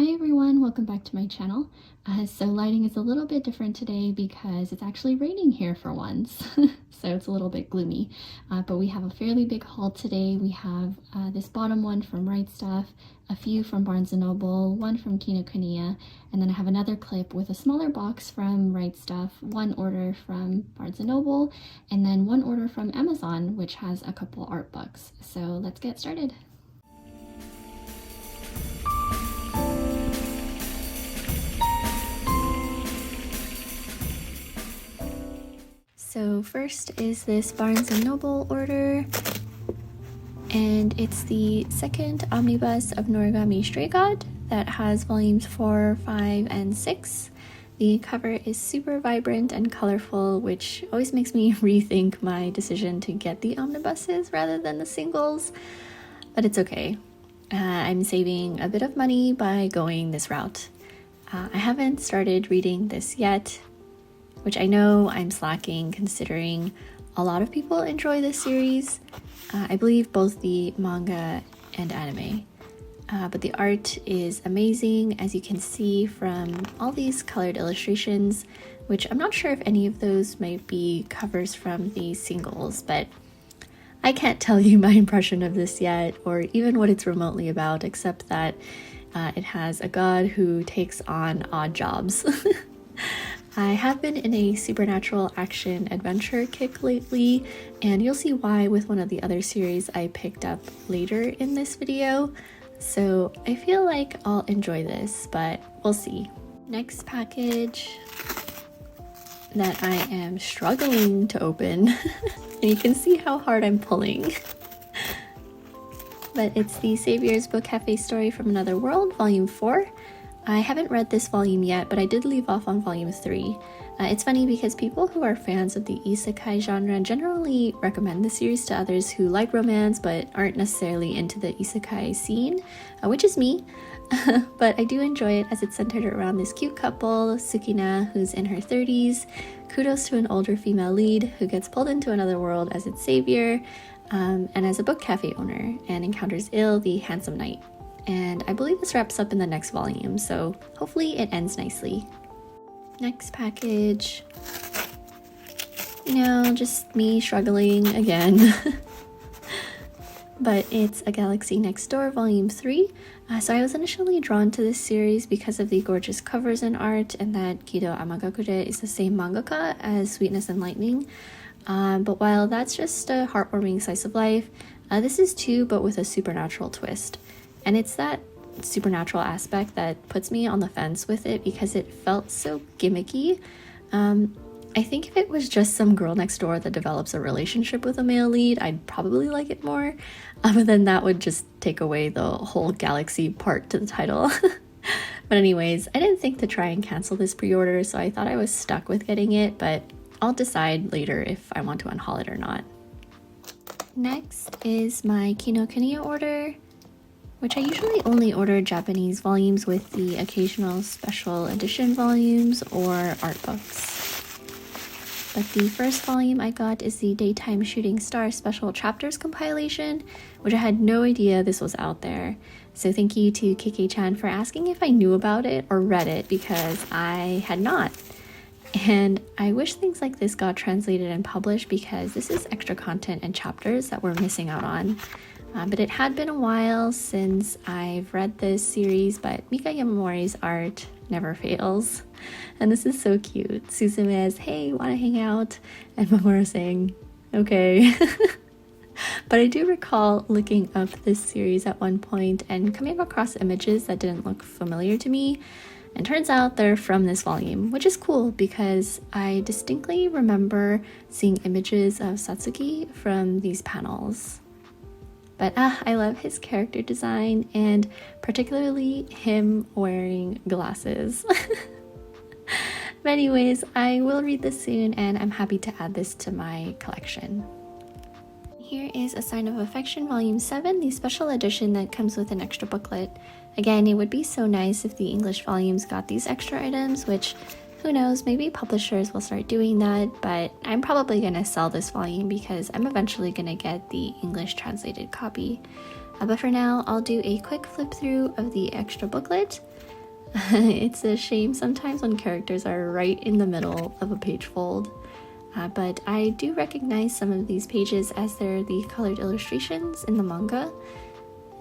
Hi everyone, welcome back to my channel. So lighting is a little bit different today because it's actually raining here for once. So it's a little bit gloomy, but we have a fairly big haul today. We have this bottom one from Right Stuff, a few from Barnes & Noble, one from Kinokuniya, and then I have another clip with a smaller box from Right Stuff, one order from Barnes & Noble, and then one order from Amazon, which has a couple art books. So let's get started. So first is this Barnes & Noble order, and it's the second omnibus of Noragami Stray God that has volumes 4, 5, and 6. The cover is super vibrant and colorful, which always makes me rethink my decision to get the omnibuses rather than the singles, but it's okay. I'm saving a bit of money by going this route. I haven't started reading this yet, which I know I'm slacking considering a lot of people enjoy this series. I believe both the manga and anime. But the art is amazing, as you can see from all these colored illustrations, which I'm not sure if any of those might be covers from the singles, but I can't tell you my impression of this yet, or even what it's remotely about, except that it has a god who takes on odd jobs. I have been in a supernatural action adventure kick lately, and you'll see why with one of the other series I picked up later in this video. So I feel like I'll enjoy this, but we'll see. Next package that I am struggling to open, and you can see how hard I'm pulling. But it's the Savior's Book Café Story from Another World, Volume 4. I haven't read this volume yet, but I did leave off on volume 3. It's funny because people who are fans of the isekai genre generally recommend the series to others who like romance but aren't necessarily into the isekai scene, which is me. But I do enjoy it as it's centered around this cute couple, Sukina, who's in her 30s, kudos to an older female lead who gets pulled into another world as its savior, and as a book cafe owner, and encounters Il, the handsome knight. And I believe this wraps up in the next volume, so hopefully it ends nicely. Next package. You know, just me struggling again. But it's A Galaxy Next Door, Volume 3. So I was initially drawn to this series because of the gorgeous covers and art, and that Kido Amagakure is the same mangaka as Sweetness and Lightning. But while that's just a heartwarming slice of life, this is too, but with a supernatural twist. And it's that supernatural aspect that puts me on the fence with it because it felt so gimmicky. I think if it was just some girl next door that develops a relationship with a male lead, I'd probably like it more. But then that would just take away the whole galaxy part to the title. But anyways, I didn't think to try and cancel this pre-order, so I thought I was stuck with getting it, but I'll decide later if I want to unhaul it or not. Next is my Kinokuniya order, which I usually only order Japanese volumes with the occasional special edition volumes or art books. But the first volume I got is the Daytime Shooting Star Special Chapters compilation, which I had no idea this was out there. So thank you to KK-chan for asking if I knew about it or read it, because I had not. And I wish things like this got translated and published, because this is extra content and chapters that we're missing out on. But it had been a while since I've read this series, but Mika Yamamori's art never fails. And this is so cute. Suzume's, hey, wanna hang out? And Mamoru saying, okay. But I do recall looking up this series at one point and coming across images that didn't look familiar to me. And turns out they're from this volume, which is cool because I distinctly remember seeing images of Satsuki from these panels. But I love his character design, and particularly him wearing glasses. But anyways, I will read this soon, and I'm happy to add this to my collection. Here is A Sign of Affection, Volume 7, the special edition that comes with an extra booklet. Again, it would be so nice if the English volumes got these extra items, which, who knows, maybe publishers will start doing that, but I'm probably going to sell this volume because I'm eventually going to get the English translated copy. But for now, I'll do a quick flip through of the extra booklet. It's a shame sometimes when characters are right in the middle of a page fold. But I do recognize some of these pages as they're the colored illustrations in the manga.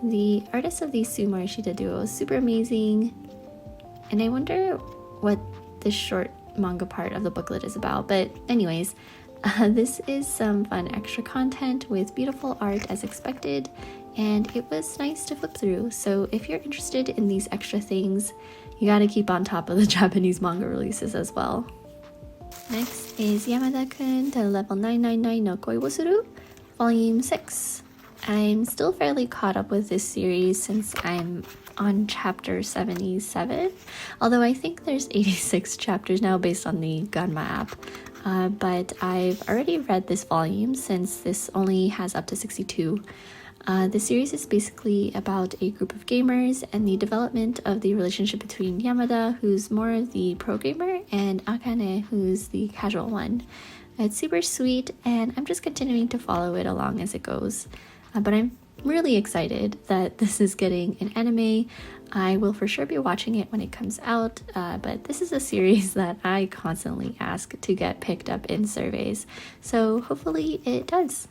The artist of the Sumo Ishida duo is super amazing, and I wonder what this short manga part of the booklet is about. But anyways, this is some fun extra content with beautiful art as expected, and it was nice to flip through. So if you're interested in these extra things, you gotta keep on top of the Japanese manga releases as well. Next is Yamada-kun the Level 999 no Koi wo Suru, Volume 6. I'm still fairly caught up with this series since I'm on chapter 77, although I think there's 86 chapters now based on the Ganma app. But I've already read this volume since this only has up to 62. The series is basically about a group of gamers and the development of the relationship between Yamada, who's more of the pro gamer, and Akane, who's the casual one. It's super sweet, and I'm just continuing to follow it along as it goes. But I'm really excited that this is getting an anime. I will for sure be watching it when it comes out, but this is a series that I constantly ask to get picked up in surveys, so hopefully it does.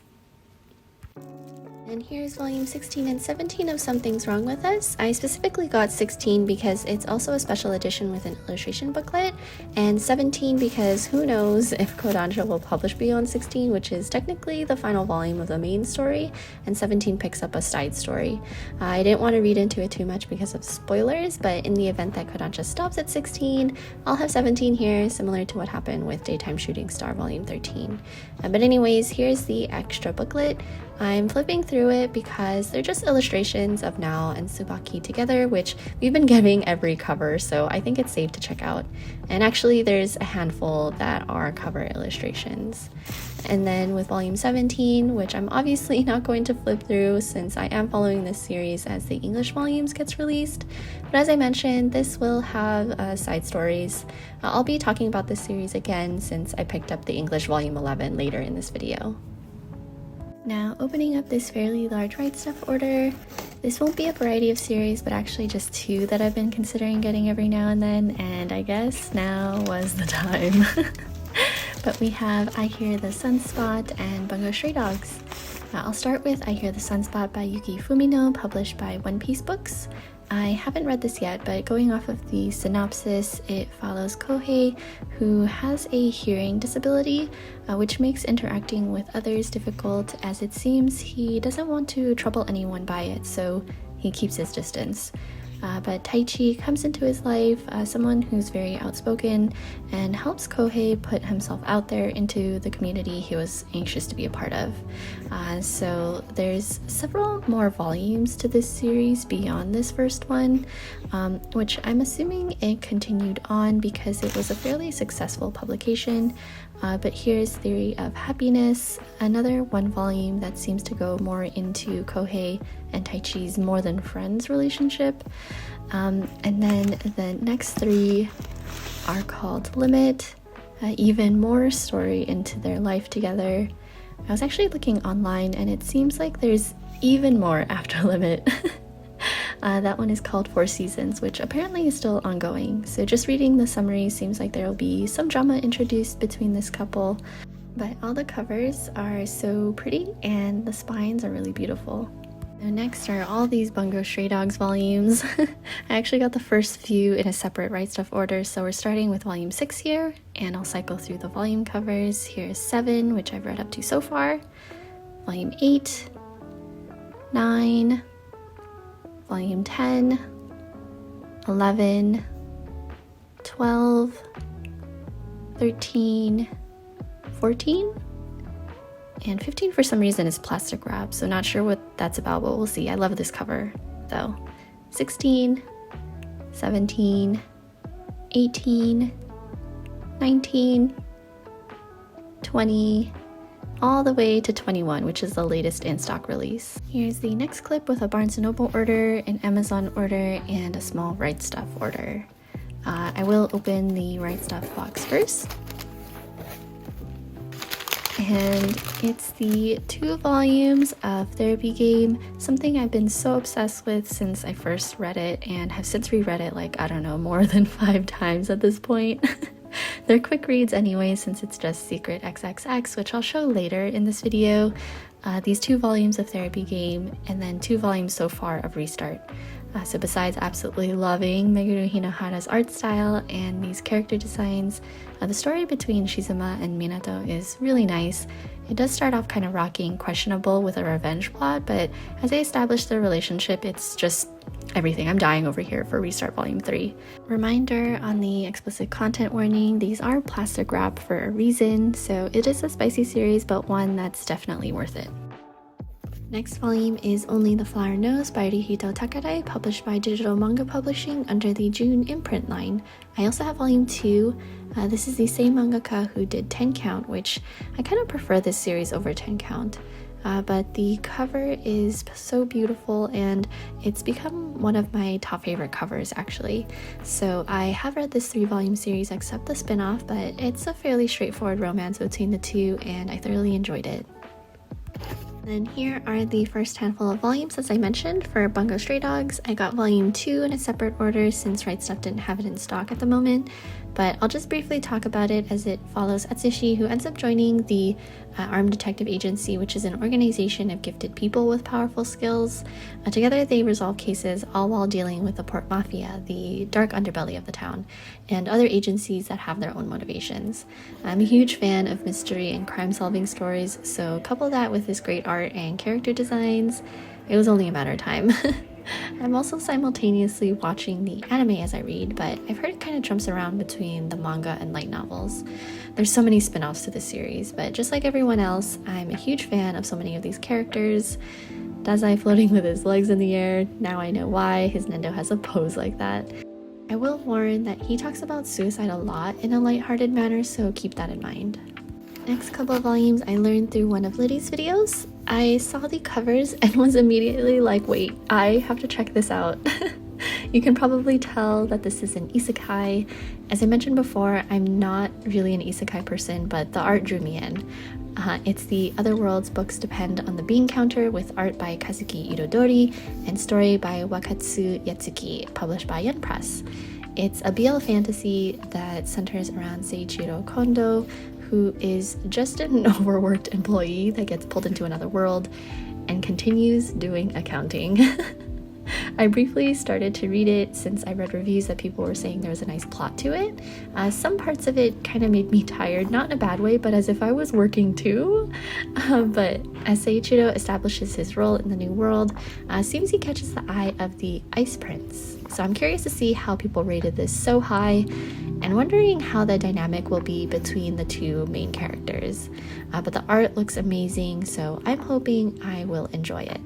And here's volume 16 and 17 of Something's Wrong With Us. I specifically got 16 because it's also a special edition with an illustration booklet, and 17 because who knows if Kodansha will publish beyond 16, which is technically the final volume of the main story, and 17 picks up a side story. I didn't want to read into it too much because of spoilers, but in the event that Kodansha stops at 16, I'll have 17 here, similar to what happened with Daytime Shooting Star volume 13. But anyways, here's the extra booklet. I'm flipping through it because they're just illustrations of Nao and Tsubaki together, which we've been getting every cover, so I think it's safe to check out. And actually there's a handful that are cover illustrations. And then with volume 17, which I'm obviously not going to flip through since I am following this series as the English volumes gets released, but as I mentioned, this will have side stories. I'll be talking about this series again since I picked up the English volume 11 later in this video. Now, opening up this fairly large right stuff order, this won't be a variety of series, but actually just two that I've been considering getting every now and then, and I guess now was the time. But we have I Hear the Sunspot and Bungo Stray Dogs. I'll start with I Hear the Sunspot by Yuki Fumino, published by One Piece Books. I haven't read this yet, but going off of the synopsis, it follows Kohei, who has a hearing disability, which makes interacting with others difficult, as it seems he doesn't want to trouble anyone by it, so he keeps his distance. But Taichi comes into his life, someone who's very outspoken, and helps Kohei put himself out there into the community he was anxious to be a part of. So there's several more volumes to this series beyond this first one, which I'm assuming it continued on because it was a fairly successful publication. But here's Theory of Happiness, another one volume that seems to go more into Kohei and Taichi's more than friends relationship. And then the next three are called Limit, even more story into their life together. I was actually looking online and it seems like there's even more after Limit. That one is called Four Seasons, which apparently is still ongoing. So just reading the summary seems like there will be some drama introduced between this couple, but all the covers are so pretty and the spines are really beautiful. Now next are all these Bungo Stray Dogs volumes. I actually got the first few in a separate Right Stuff order, so we're starting with volume 6 here, and I'll cycle through the volume covers. Here's 7, which I've read up to so far, volume 8, 9, volume 10, 11, 12, 13, 14, and 15 for some reason is plastic wrap, so not sure what that's about, but we'll see. I love this cover though. 16, 17, 18, 19, 20, all the way to 21, which is the latest in-stock release. Here's the next clip with a Barnes & Noble order, an Amazon order, and a small Right Stuff order. I will open the Right Stuff box first. and it's the 2 volumes of Therapy Game, something I've been so obsessed with since I first read it and have since reread it like, I don't know, more than 5 times at this point. They're quick reads anyway, since it's just Secret XXX, which I'll show later in this video. These 2 volumes of Therapy Game, and then 2 volumes so far of Restart. So besides absolutely loving Meguru Hinohara's art style and these character designs, the story between Shizuma and Minato is really nice. It does start off kind of rocky and questionable with a revenge plot, but as they establish their relationship, it's just everything. I'm dying over here for Restart Volume 3. Reminder on the explicit content warning, these are plastic wrap for a reason, so it is a spicy series, but one that's definitely worth it. Next volume is Only the Flower Knows by Rihito Takare, published by Digital Manga Publishing under the June imprint line. I also have volume 2. This is the same mangaka who did 10 Count, which I kind of prefer this series over 10 Count. But the cover is so beautiful and it's become one of my top favorite covers actually. So I have read this 3-volume series except the spin-off, but it's a fairly straightforward romance between the two and I thoroughly enjoyed it. Then here are the first handful of volumes as I mentioned for Bungo Stray Dogs. I got volume 2 in a separate order since Right Stuf didn't have it in stock at the moment, but I'll just briefly talk about it as it follows Atsushi, who ends up joining the Armed Detective Agency, which is an organization of gifted people with powerful skills. Together they resolve cases all while dealing with the Port Mafia, the dark underbelly of the town, and other agencies that have their own motivations. I'm a huge fan of mystery and crime-solving stories, so couple that with this great art and character designs, it was only a matter of time. I'm also simultaneously watching the anime as I read, but I've heard it kind of jumps around between the manga and light novels. There's so many spin-offs to this series, but just like everyone else, I'm a huge fan of so many of these characters. Dazai floating with his legs in the air, now I know why his Nendo has a pose like that. I will warn that he talks about suicide a lot in a lighthearted manner, so keep that in mind. Next couple of volumes I learned through one of Liddy's videos. I saw the covers and was immediately like, wait, I have to check this out. You can probably tell that this is an isekai. As I mentioned before, I'm not really an isekai person, but the art drew me in. It's the Other Worlds books depend on the bean counter with art by Kazuki Irodori and story by Wakatsu Yatsuki, published by Yen Press. It's a BL fantasy that centers around Seiichiro Kondo, who is just an overworked employee that gets pulled into another world and continues doing accounting. I briefly started to read it since I read reviews that people were saying there was a nice plot to it. Some parts of it kind of made me tired, not in a bad way, but as if I was working too. But as Seiichiro establishes his role in the new world, seems he catches the eye of the Ice Prince. So I'm curious to see how people rated this so high and wondering how the dynamic will be between the two main characters. But the art looks amazing, so I'm hoping I will enjoy it.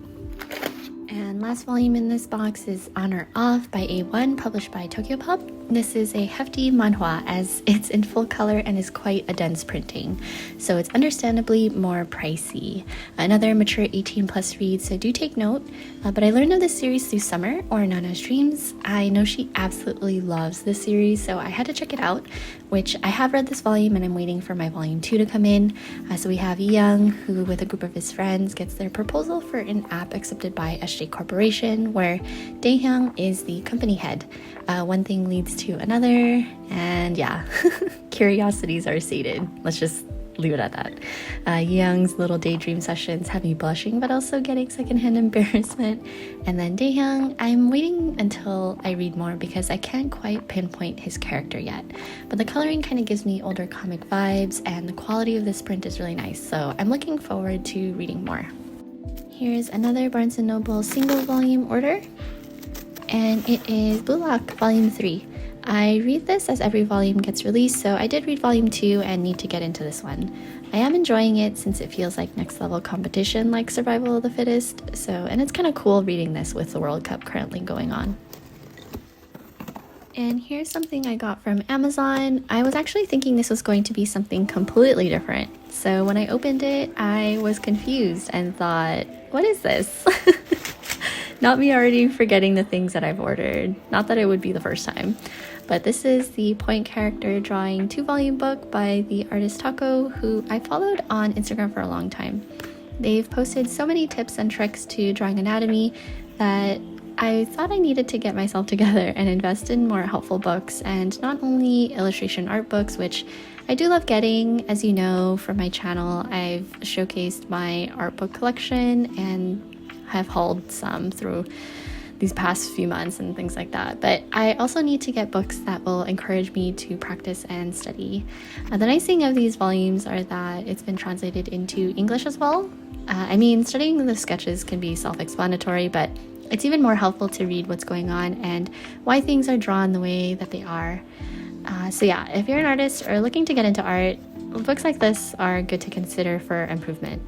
And last volume in this box is On or Off by A1, published by Tokyopop. This is a hefty manhwa as it's in full color and is quite a dense printing, so it's understandably more pricey. Another mature 18 plus read, so do take note. But I learned of this series through Summer, or Nana's Dreams. I know she absolutely loves this series, so I had to check it out, which I have read this volume and I'm waiting for my volume 2 to come in. So we have Young, who with a group of his friends gets their proposal for an app accepted by SJ Corporation, where Daehyung is the company head. One thing leads to another, and yeah, curiosities are sated. Let's just leave it at that. Young's little daydream sessions have me blushing, but also getting secondhand embarrassment. And then Daehyung, I'm waiting until I read more because I can't quite pinpoint his character yet. But the coloring kind of gives me older comic vibes, and the quality of this print is really nice, so I'm looking forward to reading more. Here's another Barnes & Noble single volume order, and it is Blue Lock Volume 3. I read this as every volume gets released, so I did read volume 2 and need to get into this one. I am enjoying it since it feels like next level competition like Survival of the Fittest, and it's kind of cool reading this with the World Cup currently going on. And here's something I got from Amazon. I was actually thinking this was going to be something completely different, so when I opened it I was confused and thought, what is this? Not me already forgetting the things that I've ordered. Not that it would be the first time. But this is the point character drawing 2-volume book by the artist Tako, who I followed on Instagram for a long time. They've posted so many tips and tricks to drawing anatomy that I thought I needed to get myself together and invest in more helpful books, and not only illustration art books, which I do love getting. As you know from my channel, I've showcased my art book collection and have hauled some through these past few months and things like that. But I also need to get books that will encourage me to practice and study. The nice thing of these volumes are that it's been translated into English as well. I mean, studying the sketches can be self-explanatory, but it's even more helpful to read what's going on and why things are drawn the way that they are. So yeah, if you're an artist or looking to get into art, books like this are good to consider for improvement.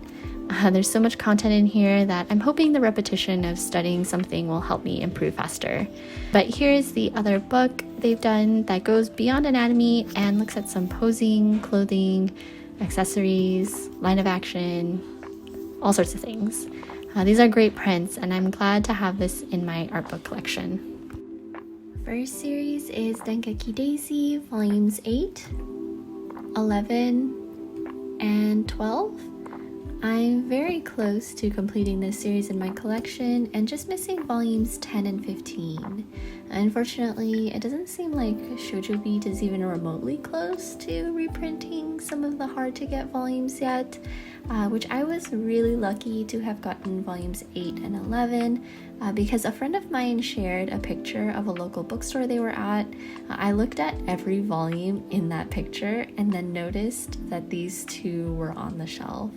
There's so much content in here that I'm hoping the repetition of studying something will help me improve faster. But here's the other book they've done that goes beyond anatomy and looks at some posing, clothing, accessories, line of action, all sorts of things. These are great prints, and I'm glad to have this in my art book collection. First series is Dengeki Daisy, volumes 8, 11, and 12. I'm very close to completing this series in my collection and just missing volumes 10 and 15. Unfortunately, it doesn't seem like Shoujo Beat is even remotely close to reprinting some of the hard-to-get volumes yet, which I was really lucky to have gotten volumes 8 and 11 because a friend of mine shared a picture of a local bookstore they were at. I looked at every volume in that picture and then noticed that these two were on the shelf.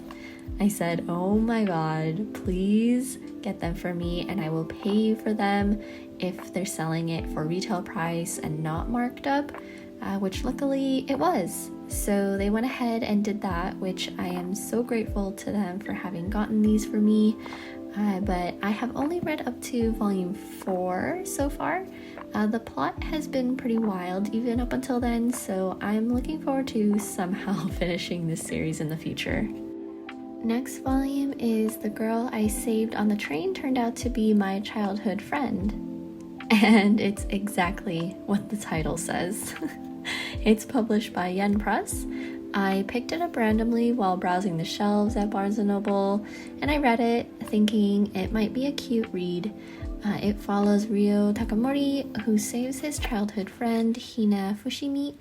I said, oh my god, please get them for me and I will pay you for them if they're selling it for retail price and not marked up, which luckily it was. So they went ahead and did that, which I am so grateful to them for having gotten these for me. But I have only read up to volume 4 so far. The plot has been pretty wild even up until then, so I'm looking forward to somehow finishing this series in the future. Next volume is The Girl I Saved on the Train Turned Out to Be My Childhood Friend. And it's exactly what the title says. It's published by Yen Press. I picked it up randomly while browsing the shelves at Barnes & Noble, and I read it thinking it might be a cute read. It follows Ryo Takamori, who saves his childhood friend Hina Fushimi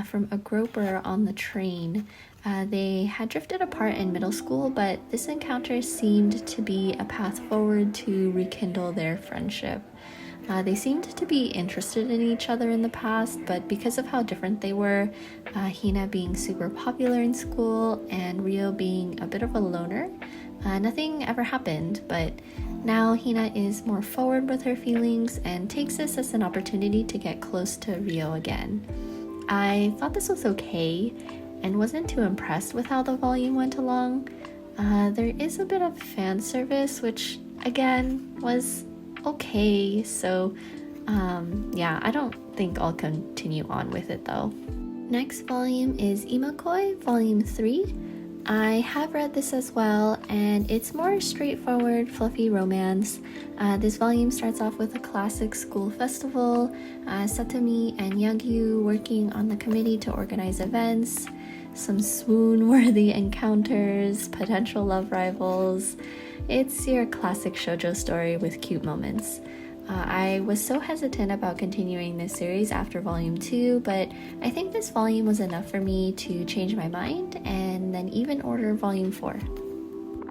from a groper on the train. They had drifted apart in middle school, but this encounter seemed to be a path forward to rekindle their friendship. They seemed to be interested in each other in the past, but because of how different they were, Hina being super popular in school and Ryo being a bit of a loner, nothing ever happened. But now Hina is more forward with her feelings and takes this as an opportunity to get close to Ryo again. I thought this was okay and wasn't too impressed with how the volume went along. There is a bit of fan service, which again was okay, so yeah, I don't think I'll continue on with it though. Next volume is Ima Koi, volume 3. I have read this as well, and it's more straightforward, fluffy romance. This volume starts off with a classic school festival, Satomi and Yagyu working on the committee to organize events, some swoon-worthy encounters, potential love rivals. It's your classic shoujo story with cute moments. I was so hesitant about continuing this series after volume 2, but I think this volume was enough for me to change my mind and then even order volume 4.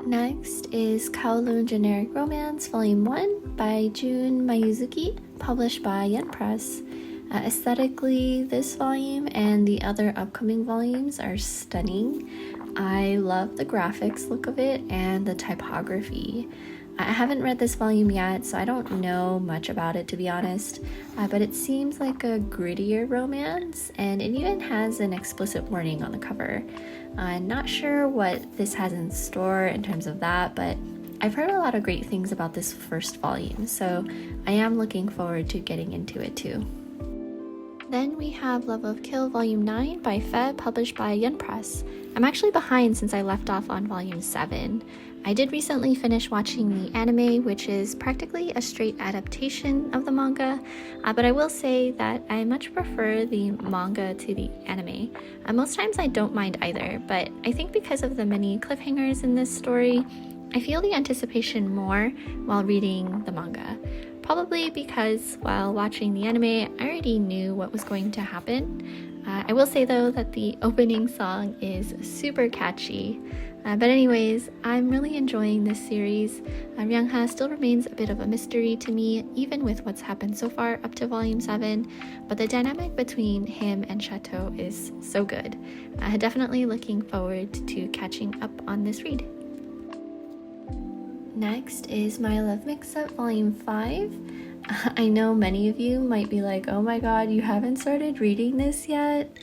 Next is Kowloon Generic Romance volume 1 by Jun Mayuzuki, published by Yen Press. Aesthetically, this volume and the other upcoming volumes are stunning. I love the graphics look of it and the typography. I haven't read this volume yet, so I don't know much about it, to be honest, but it seems like a grittier romance, and it even has an explicit warning on the cover. I'm not sure what this has in store in terms of that, but I've heard a lot of great things about this first volume, so I am looking forward to getting into it too. Then we have Love of Kill Volume 9 by Fe, published by Yen Press. I'm actually behind since I left off on Volume 7. I did recently finish watching the anime, which is practically a straight adaptation of the manga, but I will say that I much prefer the manga to the anime. Most times I don't mind either, but I think because of the many cliffhangers in this story, I feel the anticipation more while reading the manga. Probably because while watching the anime, I already knew what was going to happen. I will say though that the opening song is super catchy. But anyways, I'm really enjoying this series. Ryungha still remains a bit of a mystery to me, even with what's happened so far up to Volume 7, but the dynamic between him and Chateau is so good. Definitely looking forward to catching up on this read. Next is My Love Mix-Up Volume 5. I know many of you might be like, oh my god, you haven't started reading this yet?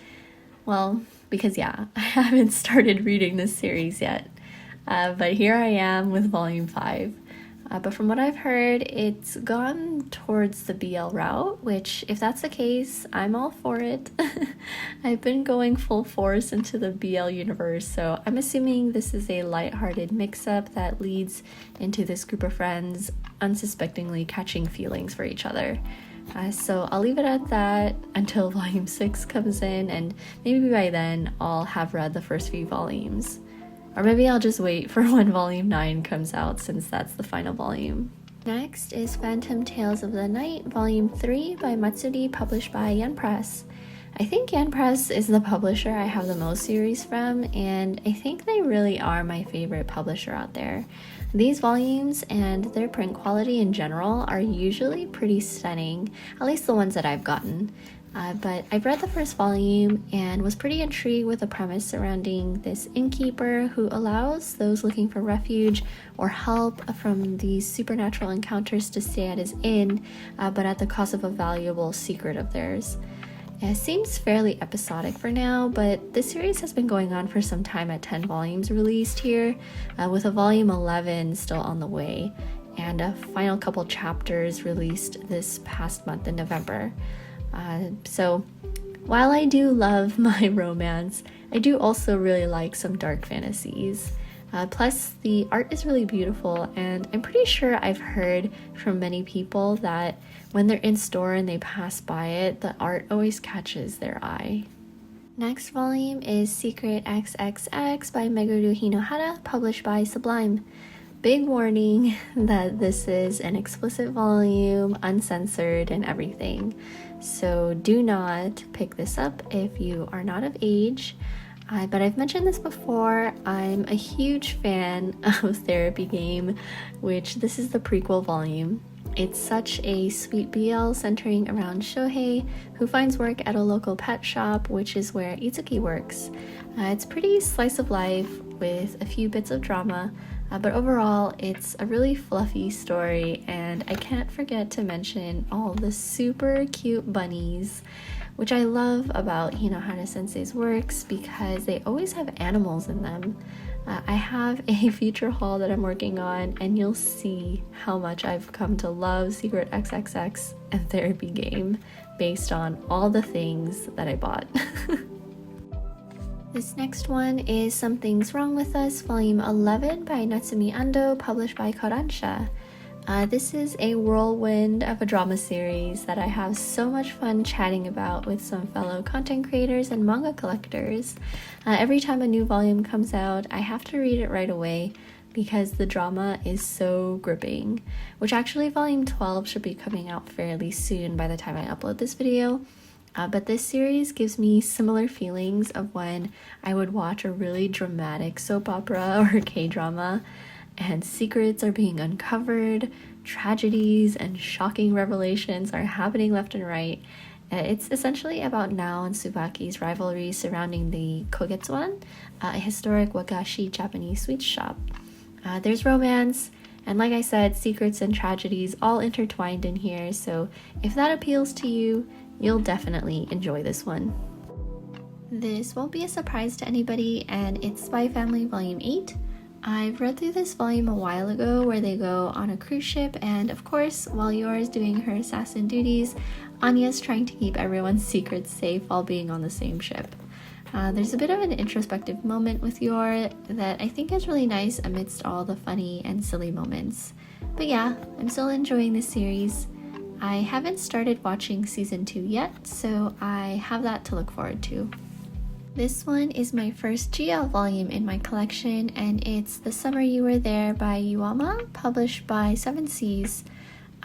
Well, because yeah, I haven't started reading this series yet, but here I am with Volume 5. But from what I've heard, it's gone towards the BL route, which if that's the case, I'm all for it. I've been going full force into the BL universe, so I'm assuming this is a lighthearted mix-up that leads into this group of friends unsuspectingly catching feelings for each other. So I'll leave it at that until Volume 6 comes in, and maybe by then I'll have read the first few volumes. Or maybe I'll just wait for when Volume 9 comes out, since that's the final volume. Next is Phantom Tales of the Night, Volume 3 by Matsuri, published by Yen Press. I think Yen Press is the publisher I have the most series from, and I think they really are my favorite publisher out there. These volumes and their print quality in general are usually pretty stunning, at least the ones that I've gotten. But I've read the first volume and was pretty intrigued with the premise surrounding this innkeeper who allows those looking for refuge or help from these supernatural encounters to stay at his inn, but at the cost of a valuable secret of theirs. It seems fairly episodic for now, but this series has been going on for some time at 10 volumes released here, with a volume 11 still on the way, and a final couple chapters released this past month in November. So while I do love my romance, I do also really like some dark fantasies. Plus, the art is really beautiful, and I'm pretty sure I've heard from many people that when they're in store and they pass by it, the art always catches their eye. Next volume is Secret XXX by Meguru Hinohara, published by Sublime. Big warning that this is an explicit volume, uncensored and everything. So do not pick this up if you are not of age. But I've mentioned this before, I'm a huge fan of Therapy Game, which this is the prequel volume. It's such a sweet BL centering around Shohei, who finds work at a local pet shop, which is where Itsuki works. It's pretty slice of life with a few bits of drama, but overall it's a really fluffy story, and I can't forget to mention all the super cute bunnies, which I love about Hinohara Sensei's works because they always have animals in them. I have a future haul that I'm working on, and you'll see how much I've come to love Secret XXX and Therapy Game based on all the things that I bought. This next one is Something's Wrong With Us, Volume 11 by Natsumi Ando, published by Kodansha. This is a whirlwind of a drama series that I have so much fun chatting about with some fellow content creators and manga collectors. Every time a new volume comes out, I have to read it right away because the drama is so gripping, which actually Volume 12 should be coming out fairly soon by the time I upload this video. But this series gives me similar feelings of when I would watch a really dramatic soap opera or K-drama, and secrets are being uncovered, tragedies and shocking revelations are happening left and right. It's essentially about Nao and Tsubaki's rivalry surrounding the Kogetsuan, a historic wagashi Japanese sweets shop. There's romance, and like I said, secrets and tragedies all intertwined in here, so if that appeals to you, you'll definitely enjoy this one. This won't be a surprise to anybody, and it's Spy Family Volume 8. I've read through this volume a while ago where they go on a cruise ship, and of course, while Yor is doing her assassin duties, Anya's trying to keep everyone's secrets safe while being on the same ship. There's a bit of an introspective moment with Yor that I think is really nice amidst all the funny and silly moments. But yeah, I'm still enjoying this series. I haven't started watching season 2 yet, so I have that to look forward to. This one is my first GL volume in my collection, and it's The Summer You Were There by Yuama, published by 7seas.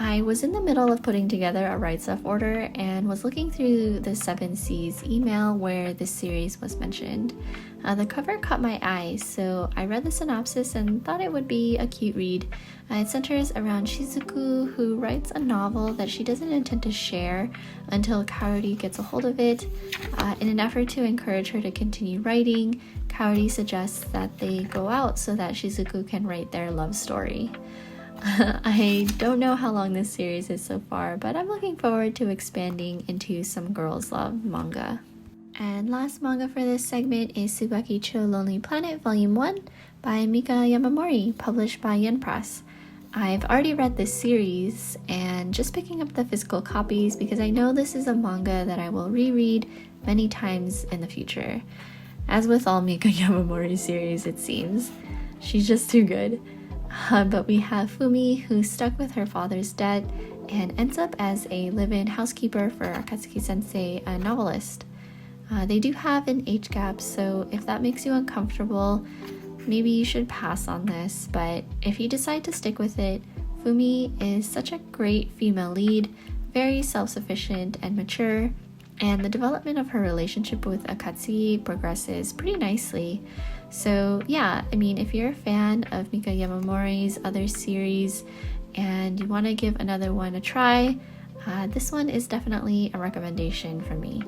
I was in the middle of putting together a Right Stuff order and was looking through the 7seas email where this series was mentioned. The cover caught my eye, so I read the synopsis and thought it would be a cute read. It centers around Shizuku, who writes a novel that she doesn't intend to share until Kaori gets a hold of it. In an effort to encourage her to continue writing, Kaori suggests that they go out so that Shizuku can write their love story. I don't know how long this series is so far, but I'm looking forward to expanding into some girls love manga. And last manga for this segment is Tsubaki-chou Lonely Planet Volume 1 by Mika Yamamori, published by Yen Press. I've already read this series and just picking up the physical copies because I know this is a manga that I will reread many times in the future. As with all Mika Yamamori series, it seems. She's just too good. But we have Fumi, who's stuck with her father's debt and ends up as a live-in housekeeper for Akatsuki-sensei, a novelist. They do have an age gap, so if that makes you uncomfortable, maybe you should pass on this, but if you decide to stick with it, Fumi is such a great female lead, very self-sufficient and mature, and the development of her relationship with Akatsuki progresses pretty nicely. So yeah, I mean, if you're a fan of Mika Yamamori's other series and you want to give another one a try, this one is definitely a recommendation from me.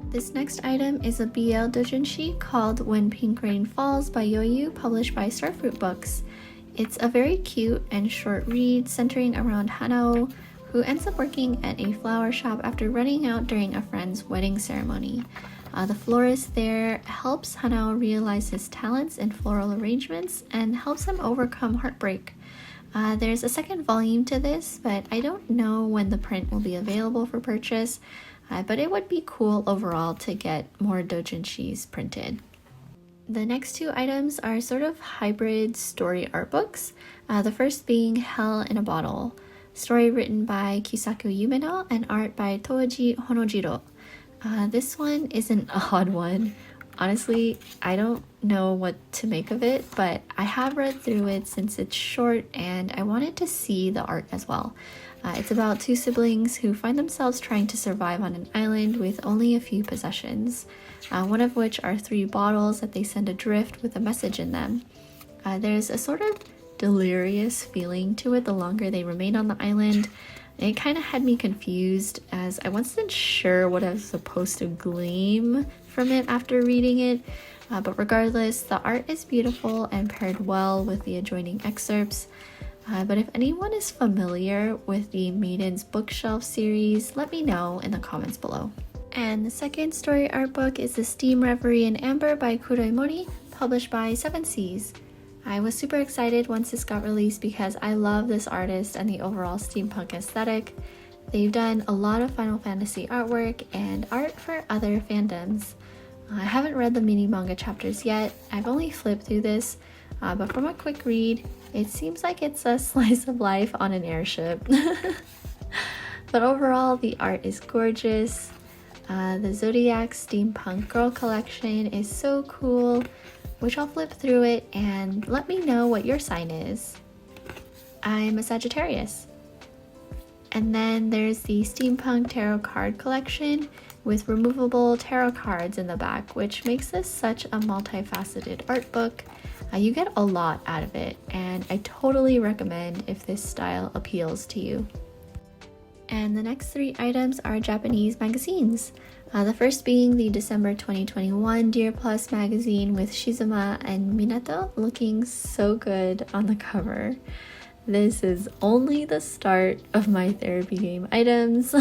This next item is a BL doujinshi called When Pink Rain Falls by Yoyu, published by Starfruit Books. It's a very cute and short read centering around Hanao, who ends up working at a flower shop after running out during a friend's wedding ceremony. The florist there helps Hanao realize his talents in floral arrangements and helps him overcome heartbreak. There's a second volume to this, but I don't know when the print will be available for purchase, but it would be cool overall to get more doujinshis printed. The next two items are sort of hybrid story art books, the first being Hell in a Bottle, story written by Kisaku Yumeno and art by Toji Honojiro. This one is an odd one. Honestly, I don't know what to make of it, but I have read through it since it's short and I wanted to see the art as well. It's about two siblings who find themselves trying to survive on an island with only a few possessions, one of which are 3 bottles that they send adrift with a message in them. There's a sort of delirious feeling to it the longer they remain on the island. It kind of had me confused as I wasn't sure what I was supposed to glean from it after reading it, but regardless, the art is beautiful and paired well with the adjoining excerpts. But if anyone is familiar with the Maiden's Bookshelf series, let me know in the comments below. And the second story art book is The Steam Reverie in Amber by Kuroi Mori, published by 7seas. I was super excited once this got released because I love this artist and the overall steampunk aesthetic. They've done a lot of Final Fantasy artwork and art for other fandoms. I haven't read the mini manga chapters yet, I've only flipped through this, but from a quick read, it seems like it's a slice of life on an airship. But overall, the art is gorgeous. The Zodiac Steampunk Girl collection is so cool, which I'll flip through it and let me know what your sign is. I'm a Sagittarius. And then there's the Steampunk Tarot card collection with removable tarot cards in the back, which makes this such a multifaceted art book. You get a lot out of it, and I totally recommend if this style appeals to you. And the next 3 items are Japanese magazines. The first being the December 2021 Dear Plus magazine with Shizuma and Minato looking so good on the cover. This is only the start of my therapy game items.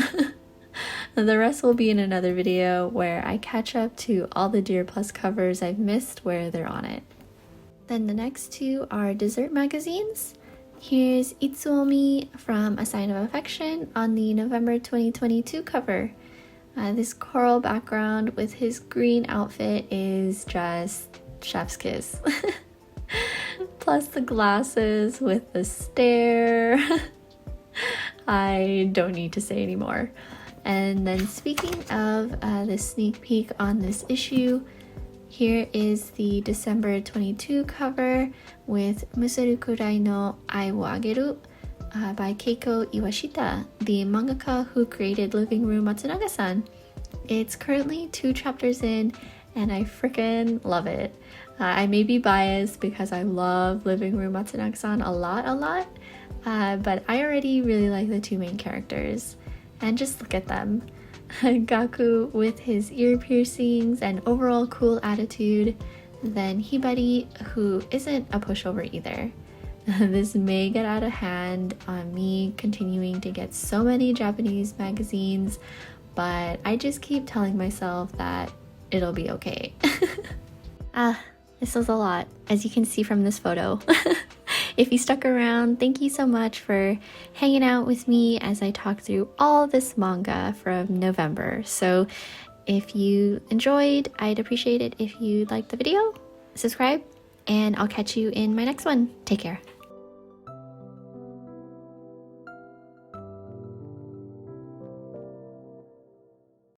The rest will be in another video where I catch up to all the Dear Plus covers I've missed where they're on it. Then the next 2 are dessert magazines. Here's Itsuomi from A Sign of Affection on the November 2022 cover. This coral background with his green outfit is just chef's kiss. Plus the glasses with the stare. I don't need to say anymore. And then speaking of the sneak peek on this issue, here is the December 22 cover with Museru Kurai no Ai wo Ageru by Keiko Iwashita, the mangaka who created Living Room Matsunaga-san. It's currently 2 chapters in, and I freaking love it. I may be biased because I love Living Room Matsunaga-san a lot, but I already really like the 2 main characters. And just look at them. Gaku with his ear piercings and overall cool attitude, then Hibari, who isn't a pushover either. This may get out of hand on me continuing to get so many Japanese magazines, but I just keep telling myself that it'll be okay. This was a lot, as you can see from this photo. If you stuck around, thank you so much for hanging out with me as I talk through all this manga from November. So if you enjoyed, I'd appreciate it if you liked the video, subscribe, and I'll catch you in my next one. Take care.